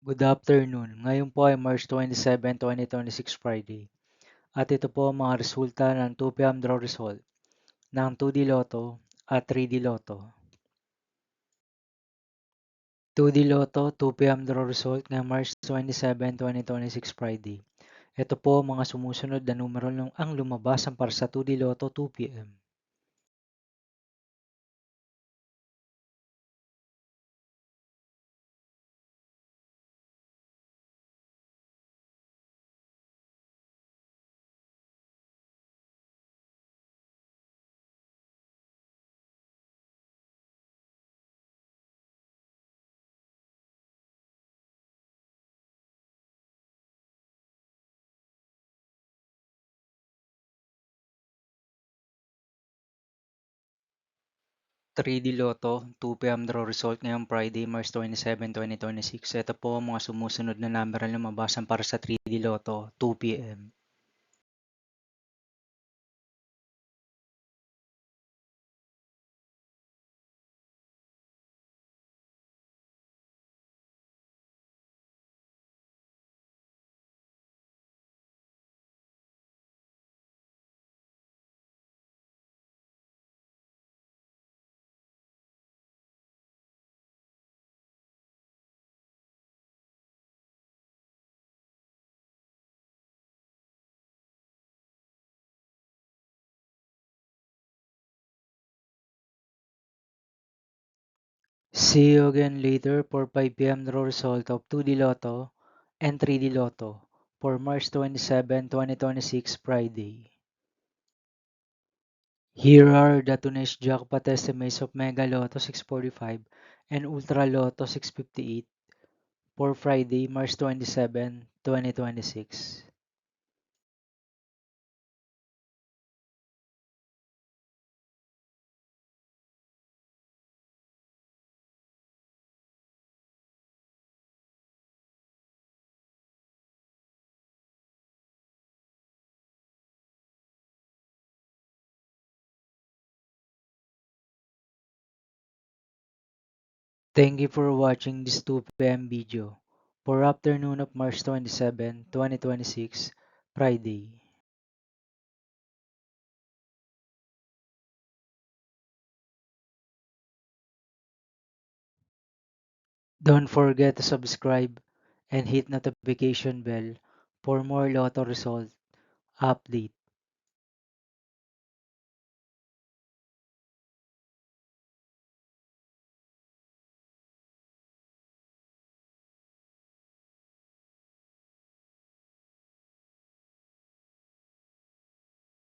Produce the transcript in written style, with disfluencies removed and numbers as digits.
Good afternoon. Ngayon po ay March 27, 2026 Friday. At ito po ang mga resulta ng 2 p.m. draw result ng 2D Lotto at 3D Lotto. 2D Lotto 2 p.m. draw result ngayong March 27, 2026 Friday. Ito po ang mga sumusunod na numero ang lumabas para sa 2D Lotto 2 p.m. 3D Lotto 2 p.m. draw result ngayong Friday, March 27, 2026. Ito po ang mga sumusunod na number na lumabas para sa 3D Lotto 2 p.m. See you again later for 5 p.m. draw result of 2D Lotto and 3D Lotto for March 27, 2026 Friday. Here are the today's jackpot estimates of Mega Lotto 645 and Ultra Lotto 658 for Friday, March 27, 2026. Thank you for watching this 2 p.m. video for afternoon of March 27, 2026 Friday. Don't forget to subscribe and hit notification bell for more Lotto result update.